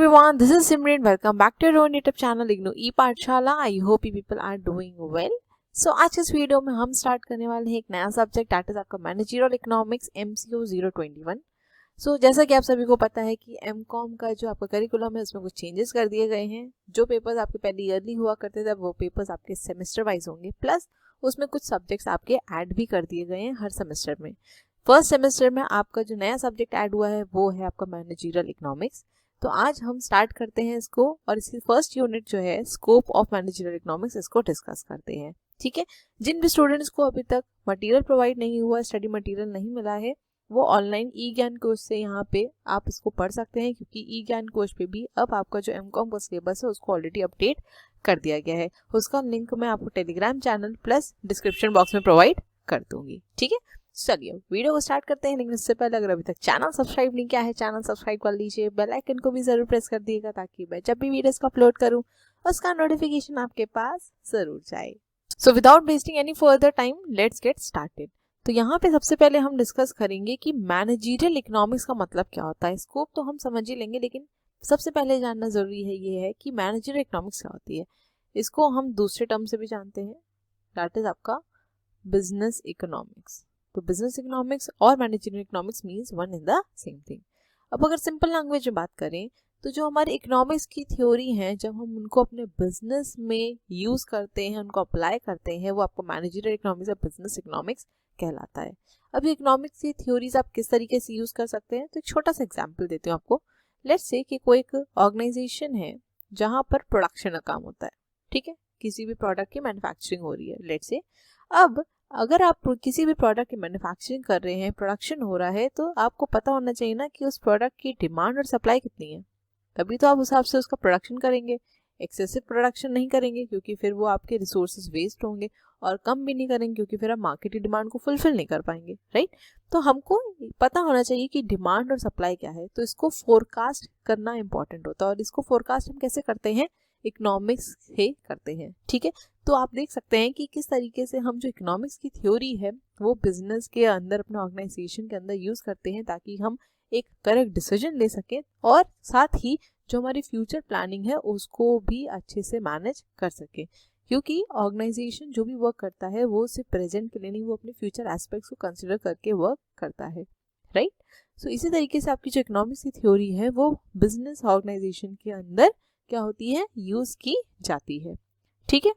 everyone, this is Simran. Welcome back to your own YouTube channel IGNOU ई पाठशाला. I hope you people are doing well. So आज इस video में हम start करने वाले हैं एक नया सब्जेक्ट, दैट इज आपका मैनेजरियल इकोनॉमिक्स MCQ 021. सो जैसा कि आप सभी को पता है कि MCOM का जो आपका करिकुलम है उसमें कुछ चेंजेस कर दिए गए हैं. जो पेपर्स आपके पहले ईयरली हुआ करते थे वो पेपर्स आपके सेमेस्टर वाइज होंगे, प्लस उसमें कुछ सब्जेक्ट्स आपके ऐड भी कर दिए गए हैं हर सेमेस्टर में. फर्स्ट सेमेस्टर में आपका जो नया सब्जेक्ट ऐड हुआ है वो है आपका मैनेजरियल इकोनॉमिक्स. तो आज हम स्टार्ट करते हैं इसको और इसकी फर्स्ट यूनिट जो है स्कोप ऑफ मैनेजरियल इकोनॉमिक्स, इसको डिस्कस करते हैं. ठीक है, जिन भी स्टूडेंट्स को अभी तक मटेरियल प्रोवाइड नहीं हुआ, स्टडी मटेरियल नहीं मिला है, वो ऑनलाइन ई ज्ञान कोर्स से यहाँ पे आप इसको पढ़ सकते हैं, क्योंकि ई ज्ञान कोर्स पे भी अब आपका जो MCOM का सिलेबस है उसको ऑलरेडी अपडेट कर दिया गया है. उसका लिंक मैं आपको Telegram channel plus description box में प्रोवाइड कर दूंगी. ठीक है, चलिए वीडियो को स्टार्ट करते हैं. लेकिन इससे पहले अगर अभी तक चैनल सब्सक्राइब नहीं किया है, चैनल सब्सक्राइब कर लीजिए, बेल आइकन को भी जरूर प्रेस कर दिएगा ताकि मैं जब भी वीडियोस को अपलोड करूं उसका नोटिफिकेशन आपके पास जरूर जाए. So without wasting any further time let's get started. तो यहाँ पे सबसे पहले हम डिस्कस करेंगे कि मैनेजरियल इकोनॉमिक्स का मतलब क्या होता है. स्कोप तो हम समझ ही लेंगे, लेकिन सबसे पहले जानना जरूरी है ये है कि मैनेजरियल इकोनॉमिक्स क्या होती है. इसको हम दूसरे टर्म से भी जानते हैं, दैट इज आपका बिजनेस इकोनॉमिक्स. तो बिजनेस इकोनॉमिक्स और managerial economics means one in the same thing. अब अगर सिंपल लैंग्वेज में बात करें तो जो हमारे इकोनॉमिक्स की थ्योरी है, जब हम उनको अपने बिजनेस में यूज करते हैं, उनको अप्लाई करते हैं, वो आपको मैनेजरियल इकोनॉमिक्स या बिजनेस इकोनॉमिक्स कहलाता है. अब इकोनॉमिक्स की थ्योरीज आप किस तरीके से यूज कर सकते हैं, तो एक छोटा सा एग्जाम्पल देती हूँ आपको. लेट्स से कि कोई एक ऑर्गेनाइजेशन है जहाँ पर प्रोडक्शन का काम होता है. ठीक है, किसी भी प्रोडक्ट की मैन्युफैक्चरिंग हो रही है लेट्स से. अब अगर आप किसी भी प्रोडक्ट की मैन्युफैक्चरिंग कर रहे हैं, प्रोडक्शन हो रहा है, तो आपको पता होना चाहिए ना कि उस प्रोडक्ट की डिमांड और सप्लाई कितनी है, तभी तो आप उस हिसाब से उसका प्रोडक्शन करेंगे. एक्सेसिव प्रोडक्शन नहीं करेंगे क्योंकि फिर वो आपके रिसोर्सेज वेस्ट होंगे, और कम भी नहीं करेंगे क्योंकि फिर आप मार्केट की डिमांड को फुलफिल नहीं कर पाएंगे. राइट, तो हमको पता होना चाहिए कि डिमांड और सप्लाई क्या है. तो इसको फोरकास्ट करना इंपॉर्टेंट होता है, और इसको फोरकास्ट हम कैसे करते हैं, इकोनॉमिक्स से करते हैं. ठीक है, तो आप देख सकते हैं कि किस तरीके से हम जो इकोनॉमिक्स की थ्योरी है वो बिजनेस के अंदर, अपने ऑर्गेनाइजेशन के अंदर यूज करते हैं, ताकि हम एक करेक्ट डिसीजन ले सकें और साथ ही जो हमारी फ्यूचर प्लानिंग है उसको भी अच्छे से मैनेज कर सके. क्योंकि ऑर्गेनाइजेशन जो भी वर्क करता है वो सिर्फ प्रेजेंट के लिए नहीं, वो अपने फ्यूचर एस्पेक्ट्स को कंसिडर करके वर्क करता है. राइट, सो इसी तरीके से आपकी जो इकोनॉमिक्स की थ्योरी है वो बिजनेस ऑर्गेनाइजेशन के अंदर क्या होती है, यूज की जाती है. ठीक है,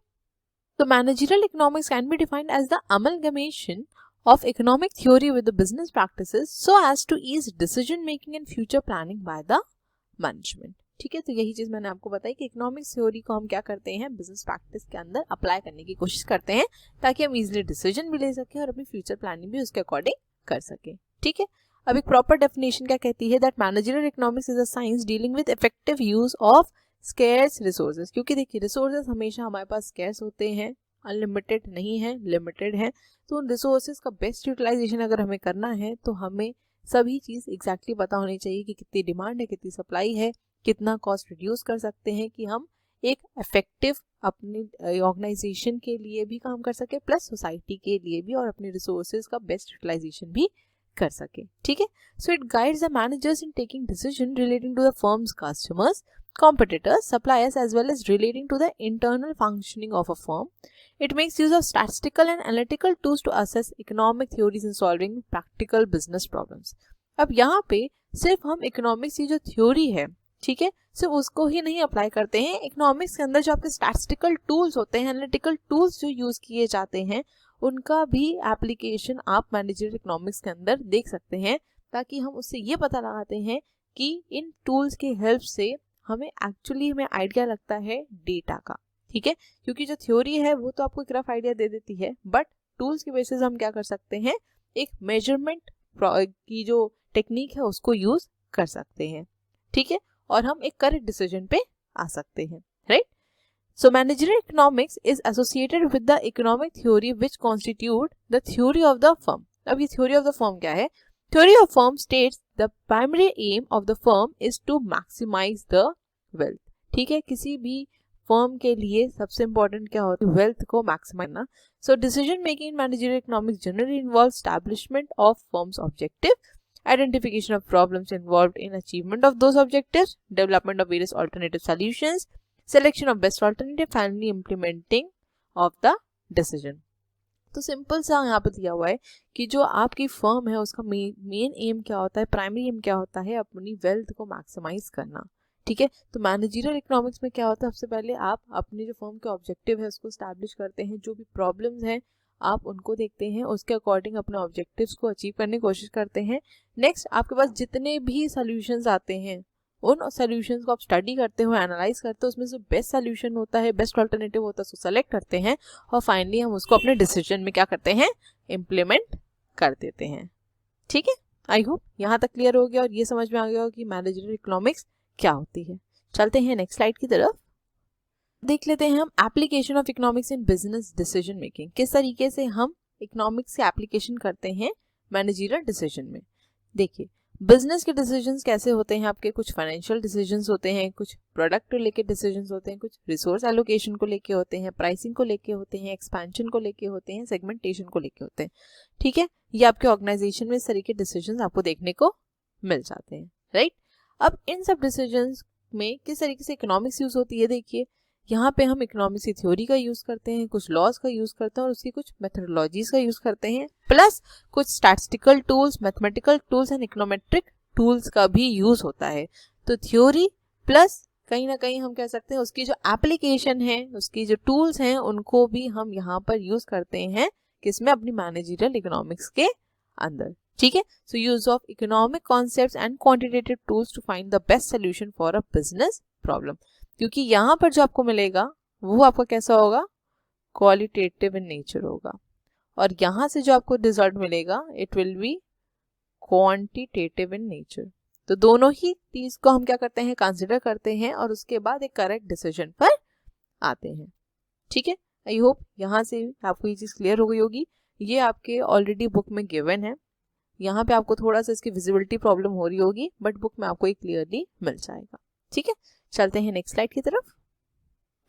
तो managerial economics can be defined as the amalgamation of economic theory with the business practices so as to ease decision making and future planning by the management. ठीक है, तो यही चीज मैंने आपको बताई कि इकोनॉमिक्स थ्योरी को हम क्या करते हैं, बिजनेस प्रैक्टिस के अंदर अप्लाई करने की कोशिश करते हैं, ताकि हम इजीली डिसीजन भी ले सकें और अपनी फ्यूचर प्लानिंग भी उसके अकॉर्डिंग कर सकें. ठीक है, अब एक प्रॉपर डेफिनेशन क्या कहती है, that managerial economics is a science dealing with effective use of scarce resources. क्योंकि देखिए रिसोर्सेज हमेशा हमारे पास स्केर्स होते हैं, अनलिमिटेड नहीं है, लिमिटेड है. तो उन रिसोर्सेज का बेस्ट यूटिलाइजेशन अगर हमें करना है तो हमें सभी चीज़ एग्जैक्टली पता होनी चाहिए कि कितनी डिमांड है, कितनी सप्लाई है, कितना कॉस्ट रिड्यूस कर सकते हैं कि हम एक इफेक्टिव अपनी ऑर्गेनाइजेशन के लिए भी काम कर सके, प्लस सोसाइटी के लिए भी, और अपने रिसोर्सेज का बेस्ट यूटिलाइजेशन भी कर सके. ठीक है, so it guides the managers in taking decision relating to the firm's customers, competitors, suppliers, as well as relating to the internal functioning of a firm. It makes use of statistical and analytical tools to assess economic theories in solving practical business problems. अब यहाँ पे सिर्फ हम economics की जो theory है, ठीक है, सिर्फ उसको ही नहीं अप्लाई करते हैं. इकोनॉमिक्स के अंदर जो आपके स्टैटिस्टिकल टूल्स होते हैं, एनालिटिकल टूल्स जो यूज किए जाते हैं, उनका भी एप्लीकेशन आप मैनेजरियल इकोनॉमिक्स के अंदर देख सकते हैं, ताकि हम उससे ये पता लगाते हैं कि इन टूल्स की हेल्प से हमें आइडिया लगता है डेटा का. ठीक है, क्योंकि जो थ्योरी है वो तो आपको एक रफ आइडिया दे देती है, बट टूल्स की बेसिस हम क्या कर सकते हैं, एक मेजरमेंट की जो टेक्निक है उसको यूज कर सकते हैं. ठीक है, और हम एक करेक्ट डिसीजन पे आ सकते हैं. Right, so managerial economics is associated with the economic theory which constitute the theory of the firm. अब ये थ्योरी ऑफ द फर्म क्या है, Theory of firm states the primary aim of the firm is to maximize the wealth. ठीक है, किसी भी firm के लिए सबसे इंपॉर्टेंट क्या होता है, वेल्थ को मैक्सिमाइज करना. So decision making in managerial economics generally involve establishment of firms objective identification of problems involved in achievement of those objectives, development of various alternative solutions, selection of best alternative, finally implementing of the decision. तो simple सा यहाँ पे दिया हुआ है कि जो आपकी फर्म है उसका मेन एम क्या होता है, प्राइमरी एम क्या होता है, अपनी वेल्थ को मैक्सिमाइज करना. ठीक है, तो मैनेजरियल इकोनॉमिक्स में क्या होता है, सबसे पहले आप अपने जो फर्म के ऑब्जेक्टिव है उसको स्टैब्लिश करते हैं, जो भी प्रॉब्लम्स हैं आप उनको देखते हैं, उसके अकॉर्डिंग अपने ऑब्जेक्टिव्स को अचीव करने की कोशिश करते हैं. नेक्स्ट, आपके पास जितने भी सॉल्यूशंस आते हैं उन सॉल्यूशंस को आप स्टडी करते हो, एनालाइज करते हो, उसमें से बेस्ट सॉल्यूशन होता है, बेस्ट ऑल्टरनेटिव होता है, उसको सेलेक्ट करते हैं और फाइनली हम उसको अपने डिसीजन में क्या करते हैं, इम्प्लीमेंट कर देते हैं. ठीक है, आई होप यहाँ तक क्लियर हो गया और ये समझ में आ गया हो कि मैनेजरियल इकोनॉमिक्स क्या होती है. चलते हैं नेक्स्ट स्लाइड की तरफ. देख लेते हैं हम application of economics in business decision making. किस तरीके से हम इकोनॉमिक्स के एप्लीकेशन करते हैं मैनेजरियल डिसीजन में. देखिए, बिजनेस के डिसीजंस कैसे होते हैं आपके, कुछ फाइनेंशियल डिसीजंस होते हैं, कुछ प्रोडक्ट को लेके डिसीजंस होते हैं, कुछ रिसोर्स एलोकेशन को लेके होते हैं, प्राइसिंग को लेके होते हैं, एक्सपेंशन को लेके होते हैं, सेगमेंटेशन को लेके होते हैं. ठीक है, ये आपके ऑर्गेनाइजेशन में इस तरीके के डिसीजंस आपको देखने को मिल जाते हैं. राइट, अब इन सब डिसीजंस में किस तरीके से इकोनॉमिक्स यूज होती है. देखिए, यहाँ पे हम इकोनॉमिक्स की थ्योरी का यूज करते हैं, कुछ लॉज का यूज करते हैं और उसकी कुछ मेथोडोलॉजीज का यूज करते हैं, प्लस कुछ statistical tools, mathematical tools and econometric tools का भी यूज होता है. तो थ्योरी प्लस कहीं ना कहीं हम कह सकते हैं उसकी जो एप्लीकेशन है, उसकी जो टूल्स हैं, उनको भी हम यहाँ पर यूज करते हैं किसमें, अपनी मैनेजरियल इकोनॉमिक्स के अंदर. ठीक है, so use of economic concepts and quantitative tools to find the best solution for a business problem. क्योंकि यहाँ पर जो आपको मिलेगा वो आपका कैसा होगा, क्वालिटेटिव इन नेचर होगा, और यहाँ से जो आपको रिजल्ट मिलेगा it will be quantitative in nature. तो दोनों ही चीज को हम क्या करते हैं, कंसिडर करते हैं और उसके बाद एक करेक्ट डिसीजन पर आते हैं. ठीक है, आई होप यहाँ से आपको ये चीज क्लियर हो गई होगी. ये आपके ऑलरेडी बुक में गिवन है, यहाँ पे आपको थोड़ा सा इसकी विजिबिलिटी प्रॉब्लम हो रही होगी, बट बुक में आपको ये क्लियरली मिल जाएगा. ठीक है, चलते हैं नेक्स्ट स्लाइड की तरफ.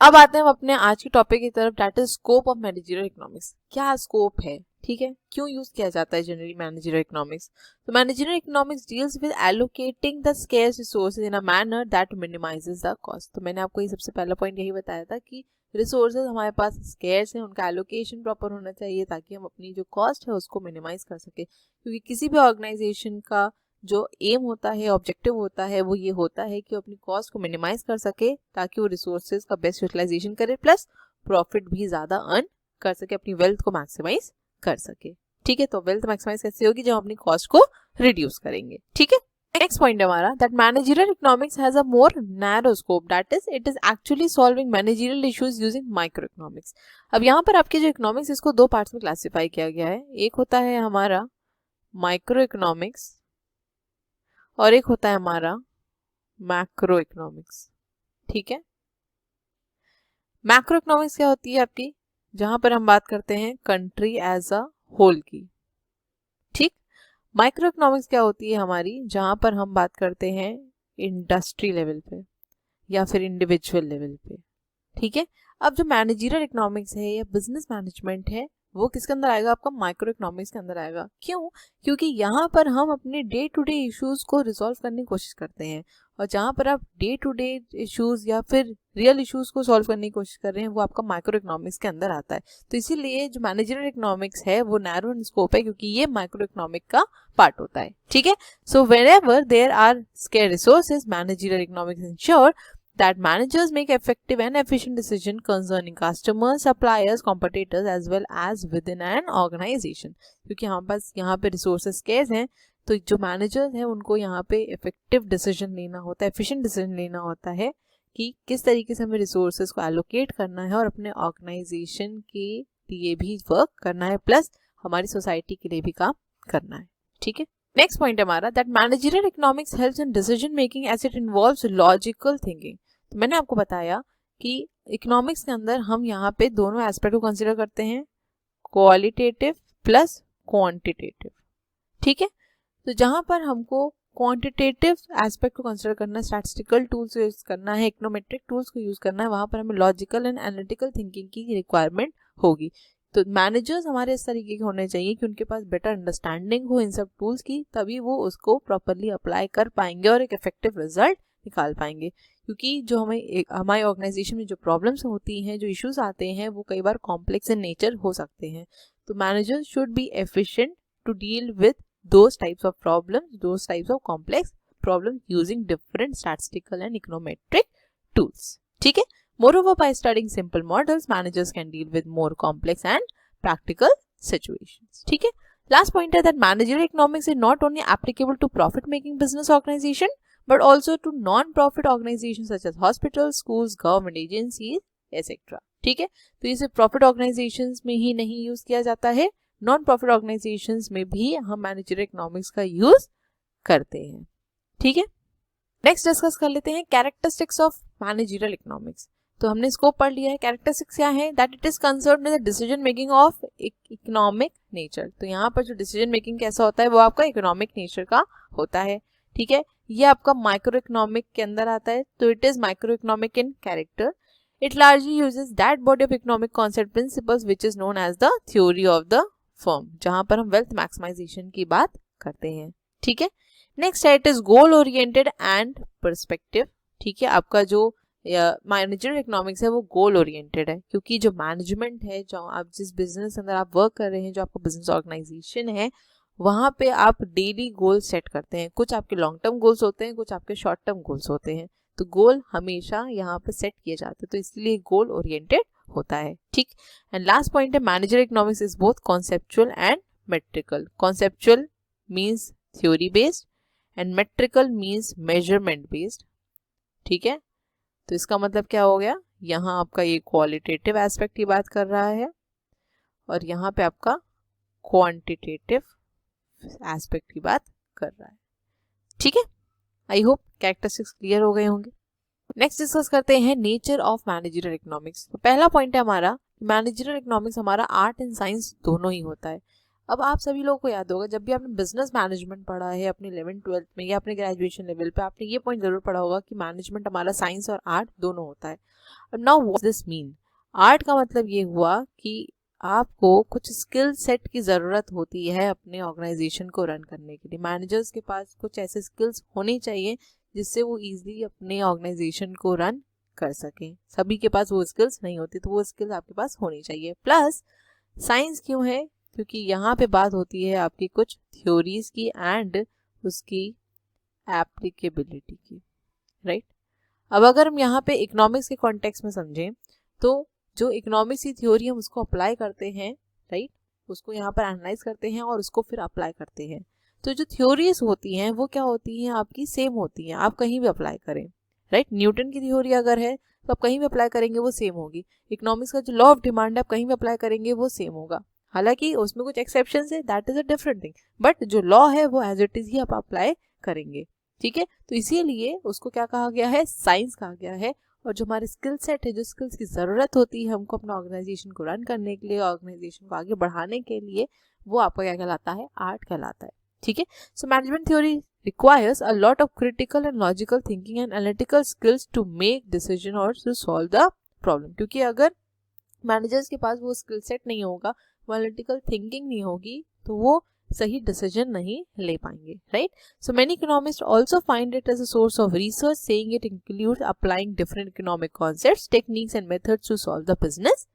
अब आते हैं हम अपने आज के टॉपिक की तरफ, that is scope of managerial economics. क्या स्कोप है, ठीक है, क्यों यूज किया जाता है जनरली मैनेजरियल इकोनॉमिक्स. तो managerial economics deals with allocating the scarce resources in a manner that minimises the cost. तो मैंने आपको ये सबसे पहला पॉइंट यही बताया था कि रिसोर्सेज हमारे पास स्केर्स हैं, उनका एलोकेशन प्रॉपर होना चाहिए ताकि हम अपनी जो कॉस्ट है उसको मिनिमाइज कर सके. क्योंकि किसी भी ऑर्गेनाइजेशन का जो एम होता है, ऑब्जेक्टिव होता है, वो ये होता है कि अपनी कॉस्ट को मिनिमाइज कर सके ताकि वो रिसोर्सेज का बेस्ट यूटिलाइजेशन करे, प्लस प्रॉफिट भी ज्यादा अर्न कर सके, अपनी वेल्थ को मैक्सिमाइज कर सके. ठीक है, तो वेल्थ मैक्सिमाइज कैसे होगी, जब अपनी कॉस्ट को रिड्यूस करेंगे. ठीक है, नेक्स्ट पॉइंट हमारा that managerial economics has a more narrow scope, that is it is actually solving managerial issues using micro economics. अब यहाँ पर आपके जो इकोनॉमिक्स, इसको दो पार्ट्स में क्लासिफाई किया गया है. एक होता है हमारा माइक्रो इकोनॉमिक्स और एक होता है हमारा मैक्रो इकोनॉमिक्स. ठीक है, मैक्रो इकोनॉमिक्स क्या होती है आपकी, जहां पर हम बात करते हैं कंट्री एज अ होल की. ठीक, माइक्रो इकोनॉमिक्स क्या होती है हमारी, जहां पर हम बात करते हैं इंडस्ट्री लेवल पे या फिर इंडिविजुअल लेवल पे. ठीक है, अब जो मैनेजरियल इकोनॉमिक्स है या बिजनेस मैनेजमेंट है वो किसके अंदर आएगा, आपका माइक्रो इकोनॉमिक्स के अंदर आएगा. क्यों, क्योंकि यहाँ पर हम अपने डे टू डे इश्यूज को रिजॉल्व करने की कोशिश करते हैं, और जहाँ पर आप डे टू डे इश्यूज या फिर रियल इश्यूज को सॉल्व करने की कोशिश कर रहे हैं वो आपका माइक्रो इकोनॉमिक्स के अंदर आता है. तो इसीलिए जो मैनेजरियल इकोनॉमिक्स है वो नैरो इन स्कोप है, क्योंकि ये माइक्रो इकोनॉमिक का पार्ट होता है. ठीक है, so whenever there are scarce resources, managerial economics ensure that managers make effective and efficient decisions concerning customers, suppliers, competitors as well as within an organization. क्योंकि हमारे पास यहाँ पे resources scarce हैं, तो जो managers हैं उनको यहाँ पे effective decision लेना होता है, efficient decision लेना होता है कि किस तरीके से हमें resources को allocate करना है और अपने organization के लिए भी work करना है, plus हमारी society के लिए भी काम करना है. ठीक है, नेक्स्ट पॉइंट हमारा that managerial economics helps in decision making as it involves logical thinking. तो मैंने आपको बताया कि इकोनॉमिक्स के अंदर हम यहाँ पे दोनों एस्पेक्ट को कंसीडर करते हैं, क्वालिटेटिव प्लस क्वांटिटेटिव. ठीक है, तो जहाँ पर हमको क्वांटिटेटिव एस्पेक्ट को कंसीडर करना है, स्टैटिस्टिकल टूल्स यूज करना है, इकोनोमेट्रिक टूल्स को यूज करना है, वहाँ पर हमें लॉजिकल एंड एनालिटिकल थिंकिंग की रिक्वायरमेंट होगी. तो मैनेजर्स हमारे इस तरीके के होने चाहिए कि उनके पास बेटर अंडरस्टैंडिंग हो इन सब टूल्स की, तभी वो उसको प्रॉपरली अप्लाई कर पाएंगे और एक इफेक्टिव रिजल्ट निकाल पाएंगे। क्योंकि जो हमारी ऑर्गेनाइजेशन में जो प्रॉब्लम्स होती हैं, जो इश्यूज आते हैं, वो कई बार कॉम्प्लेक्स इन नेचर हो सकते हैं। तो managers should be efficient to deal with those types of problems, those types of complex problems using different statistical and econometric tools. ठीक है। Moreover, by studying simple models, managers can deal with more complex and practical situations. ठीक है। Last point है that managerial economics is not only applicable to profit-making business organization, but also to non-profit organizations such as hospitals, schools, government agencies, etc. ठीक है। तो ये सिर्फ profit organizations में ही नहीं यूज किया जाता है, non-profit organizations में भी हम managerial economics का यूज करते हैं। ठीक है। नेक्स्ट डिस्कस कर लेते हैं कैरेक्टरिस्टिक्स ऑफ मैनेजरियल इकोनॉमिक्स। तो हमने स्कोप पढ़ लिया है। कैरेक्टरिस्टिक्स क्या है? That it is concerned with the decision making of economic nature. तो यहाँ पर जो डिसीजन मेकिंग कैसा होता है वो आपका इकोनॉमिक नेचर का होता है। ठीक है। ये आपका माइक्रो इकोनॉमिक के अंदर आता है, तो it is micro economic in character. It largely uses that body of economic concept principles which is known as the theory of the firm, जहां पर हम वेल्थ मैक्सिमाइजेशन की बात करते हैं। ठीक है। नेक्स्ट है it is goal oriented and perspective. ठीक है। आपका जो मैनेजरियल इकोनॉमिक्स है वो गोल ओरिएंटेड है, क्योंकि जो मैनेजमेंट है, जो आप जिस बिजनेस के अंदर आप वर्क कर रहे हैं, जो आपका बिजनेस ऑर्गेनाइजेशन है, वहाँ पे आप डेली गोल सेट करते हैं। कुछ आपके लॉन्ग टर्म गोल्स होते हैं, कुछ आपके शॉर्ट टर्म गोल्स होते हैं। तो गोल हमेशा यहाँ पे सेट किए जाते हैं, तो इसलिए गोल ओरिएंटेड होता है। ठीक। एंड लास्ट पॉइंट है managerial economics is both conceptual and metrical. Conceptual means theory based and metrical means measurement based. ठीक है। तो इसका मतलब क्या हो गया? यहाँ आपका ये क्वालिटेटिव एस्पेक्ट की बात कर रहा है और यहाँ पे आपका क्वांटिटेटिव एस्पेक्ट की बात कर रहा है। ठीक है। आई होप कैरेक्टरिस्टिक्स क्लियर हो गए होंगे। नेक्स्ट डिस्कस करते हैं नेचर ऑफ मैनेजरियल इकोनॉमिक्स। तो पहला पॉइंट है हमारा, मैनेजरियल इकोनॉमिक्स हमारा आर्ट एंड साइंस दोनों ही होता है। अब आप सभी लोगों को याद होगा, जब भी आपने बिजनेस मैनेजमेंट पढ़ा है अपने 11th-12th में या अपने ग्रेजुएशन लेवल पे, आपने ये पॉइंट जरूर पढ़ा होगा कि मैनेजमेंट हमारा साइंस और आर्ट दोनों होता है। अब now what this mean? Art का मतलब ये हुआ कि आपको कुछ स्किल सेट की ज़रूरत होती है अपने ऑर्गेनाइजेशन को रन करने के लिए। मैनेजर्स के पास कुछ ऐसे स्किल्स होने चाहिए जिससे वो ईजिली अपने ऑर्गेनाइजेशन को रन कर सकें। सभी के पास वो स्किल्स नहीं होती, तो वो स्किल्स आपके पास होनी चाहिए। प्लस साइंस क्यों है? क्योंकि यहाँ पे बात होती है आपकी कुछ थ्योरीज की एंड उसकी एप्लीकेबिलिटी की, राइट। अब अगर हम यहाँ पे इकोनॉमिक्स के कॉन्टेक्स्ट में समझें, तो जो इकोनॉमिक्स की थ्योरी हम उसको अप्लाई करते हैं, राइट, उसको यहाँ पर एनालाइज करते हैं और उसको फिर अप्लाई करते हैं। तो जो थ्योरीज होती हैं वो क्या होती हैं? आपकी सेम होती हैं, आप कहीं भी अप्लाई करें, राइट। न्यूटन की थ्योरी अगर है तो आप कहीं भी अप्लाई करेंगे वो सेम होगी। इकोनॉमिक्स का जो लॉ ऑफ डिमांड है आप कहीं भी अप्लाई करेंगे वो सेम होगा। हालांकि उसमें कुछ एक्सेप्शंस है, that is a different thing, but जो लॉ है वो एज इट इज ही आप अप्लाई करेंगे। ठीक है। तो इसीलिए उसको क्या कहा गया है? साइंस कहा गया है। और जो हमारे स्किल सेट है, जो स्किल्स की ज़रूरत होती है हमको अपना ऑर्गेनाइजेशन को रन करने के लिए, ऑर्गेनाइजेशन को आगे बढ़ाने के लिए, वो आपका क्या कहलाता है? आर्ट कहलाता है। ठीक है। So management theory requires a lot of critical and logical thinking and analytical skills to make decision or to solve the problem। क्योंकि अगर मैनेजर्स के पास वो स्किल सेट नहीं होगा, वो एनालिटिकल थिंकिंग नहीं होगी, तो वो सही डिसीजन नहीं ले पाएंगे, right. So many economist also find it as a source of research, saying it includes applying different economic concepts, techniques and methods to solve the business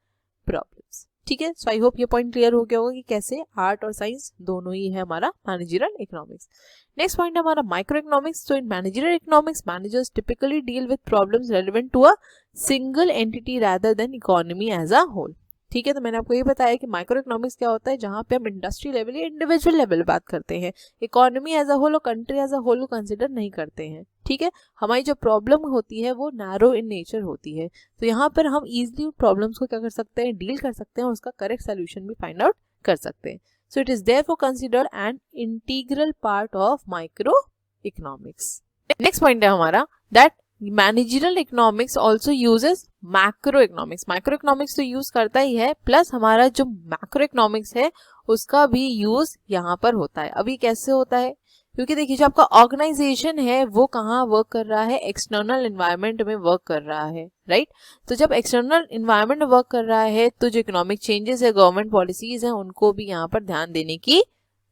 problems. ठीक है। सो आई होप ये point clear हो गया होगा कि कैसे art और science दोनों ही है हमारा मैनेजरियल इकोनॉमिक्स। नेक्स्ट पॉइंट है हमारा माइक्रो इकोनॉमिक्स। तो in managerial economics managers typically deal with problems relevant to a single entity rather than economy as a whole. ठीक है। तो मैंने आपको ये बताया कि माइक्रो इकोनॉमिक्स क्या होता है, जहाँ पे हम इंडस्ट्री लेवल या इंडिविजुअल लेवल बात करते हैं, इकोनॉमी एज अ होल और कंट्री एज अ होल को कंसिडर नहीं करते हैं। ठीक है। हमारी जो प्रॉब्लम होती है वो नैरो इन नेचर होती है, तो यहाँ पर हम इजिली प्रॉब्लम्स को क्या कर सकते हैं? डील कर सकते हैं और उसका करेक्ट सोल्यूशन भी फाइंड आउट कर सकते हैं। So it is therefore considered an integral part of micro economics. Next point है हमारा that managerial economics also uses macro economics. Micro economics तो यूज करता ही है, प्लस हमारा जो मैक्रो इकोनॉमिक्स है उसका भी यूज यहाँ पर होता है। अभी कैसे होता है? क्योंकि देखिए जो आपका ऑर्गेनाइजेशन है वो कहाँ वर्क कर रहा है, एक्सटर्नल एनवायरनमेंट में वर्क कर रहा है, राइट। तो जब एक्सटर्नल एनवायरनमेंट में वर्क कर रहा है तो जो इकोनॉमिक चेंजेस है, गवर्नमेंट पॉलिसीज है, उनको भी यहाँ पर ध्यान देने की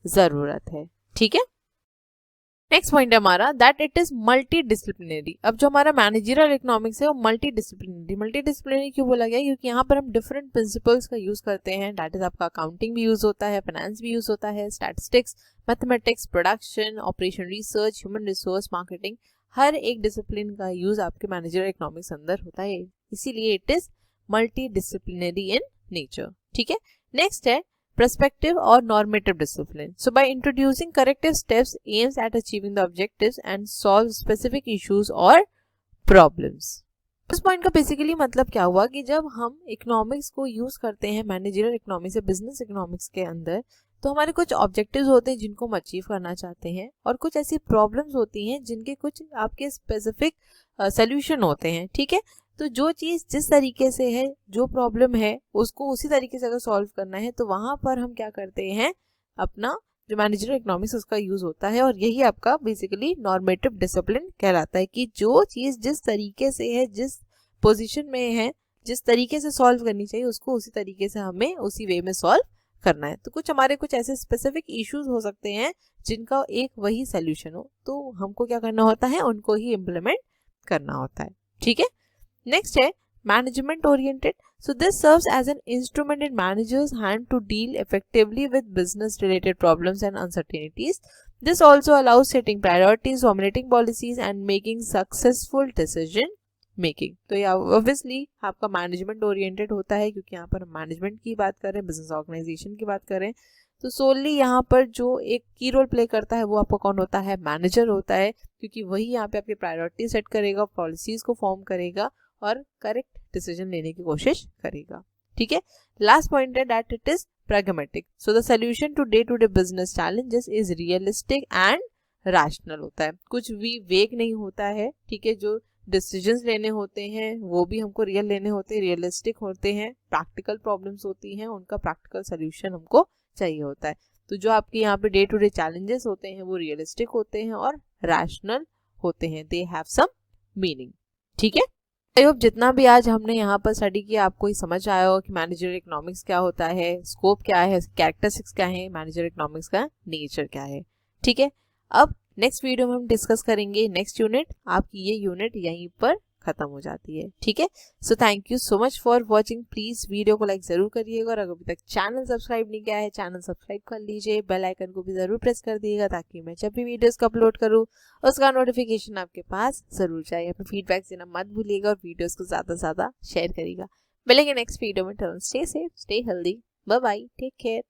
जरूरत है, ठीक है। नेक्स्ट पॉइंट है हमारा that it is multi disciplinary. अब जो हमारा मैनेजरियल इकोनॉमिक्स है वो मल्टी डिसिप्लिनरी क्यों बोला गया, क्योंकि यहाँ पर हम डिफरेंट प्रिंसिपल्स का यूज करते हैं। दैट इज आपका अकाउंटिंग भी यूज होता है, फाइनेंस भी यूज होता है, statistics, mathematics, production, operation research, human resource, marketing, हर एक डिसिप्लिन का यूज आपके मैनेजरियल इकोनॉमिक्स अंदर होता है, इसीलिए it is multi disciplinary in nature, ठीक है। नेक्स्ट है perspective or normative discipline. So by introducing corrective steps aims at achieving the objectives and solve specific issues or problems. इस पॉइंट का बेसिकली मतलब क्या हुआ कि जब हम इकोनॉमिक्स को यूज करते हैं मैनेजरियल इकोनॉमिक्स या बिजनेस इकोनॉमिक्स के अंदर, तो हमारे कुछ ऑब्जेक्टिव्स होते हैं जिनको हम अचीव करना चाहते हैं, और कुछ ऐसी प्रॉब्लम्स होती हैं जिनके कुछ आपके स्पेसिफिक सोल्यूशन होते हैं, ठीक है। तो जो चीज़ जिस तरीके से है, जो प्रॉब्लम है उसको उसी तरीके से अगर सॉल्व करना है तो वहाँ पर हम क्या करते हैं, अपना जो मैनेजरियल इकोनॉमिक्स उसका यूज होता है। और यही आपका बेसिकली नॉर्मेटिव डिसिप्लिन कहलाता है कि जो चीज़ जिस तरीके से है, जिस पोजीशन में है, जिस तरीके से सॉल्व करनी चाहिए उसको उसी तरीके से हमें उसी वे में सॉल्व करना है। तो कुछ हमारे कुछ ऐसे स्पेसिफिक इश्यूज हो सकते हैं जिनका एक वही सोल्यूशन हो, तो हमको क्या करना होता है, उनको ही इम्प्लीमेंट करना होता है, ठीक है। नेक्स्ट है management oriented. So this serves as an instrument in managers' hand to deal effectively with business-related problems and uncertainties. This also allows setting priorities, formulating policies, and making successful decision making. तो ये obviously आपका management oriented होता है, क्योंकि यहाँ पर हम management की बात कर रहे हैं, बिजनेस ऑर्गेनाइजेशन की बात कर रहे हैं। तो सोलली यहाँ पर जो एक की रोल प्ले करता है वो आपका कौन होता है, मैनेजर होता है, क्योंकि वही यहाँ पे आपकी प्रायोरिटी सेट करेगा, पॉलिसीज को फॉर्म करेगा और करेक्ट डिसीजन लेने की कोशिश करेगा, ठीक है। लास्ट पॉइंट है that it is pragmatic. So the solution to day business challenges is realistic and rational होता है, कुछ भी वेग नहीं होता है, ठीक है। जो डिसीजंस लेने होते हैं वो भी हमको रियल लेने होते हैं, रियलिस्टिक होते हैं, प्रैक्टिकल प्रॉब्लम्स होती हैं, उनका प्रैक्टिकल सोल्यूशन हमको चाहिए होता है। तो जो आपके यहाँ पे डे चैलेंजेस होते हैं वो रियलिस्टिक होते हैं और रैशनल होते हैं, दे हैव सम मीनिंग, ठीक है। आई होप जितना भी आज हमने यहाँ पर स्टडी किया आपको ही समझ आया हो कि मैनेजरियल इकोनॉमिक्स क्या होता है, स्कोप क्या है, कैरेक्टरिस्टिक्स क्या है, मैनेजरियल इकोनॉमिक्स का नेचर क्या है, ठीक है। अब नेक्स्ट वीडियो में हम डिस्कस करेंगे नेक्स्ट यूनिट। आपकी ये यूनिट यहीं पर खत्म हो जाती है, ठीक है। So thank you so much for watching. Please video को लाइक जरूर करिएगा, और अगर अभी तक चैनल सब्सक्राइब नहीं किया है चैनल सब्सक्राइब कर लीजिए, बेल आइकन को भी जरूर प्रेस कर दीजिएगा ताकि मैं जब भी वीडियोस को अपलोड करूँ उसका नोटिफिकेशन आपके पास जरूर जाए। अपने फीडबैक देना मत भूलिएगा और वीडियोस को ज्यादा से ज्यादा शेयर करिएगा। मिलेंगे नेक्स्ट वीडियो में। Stay safe, stay healthy, bye bye, take care.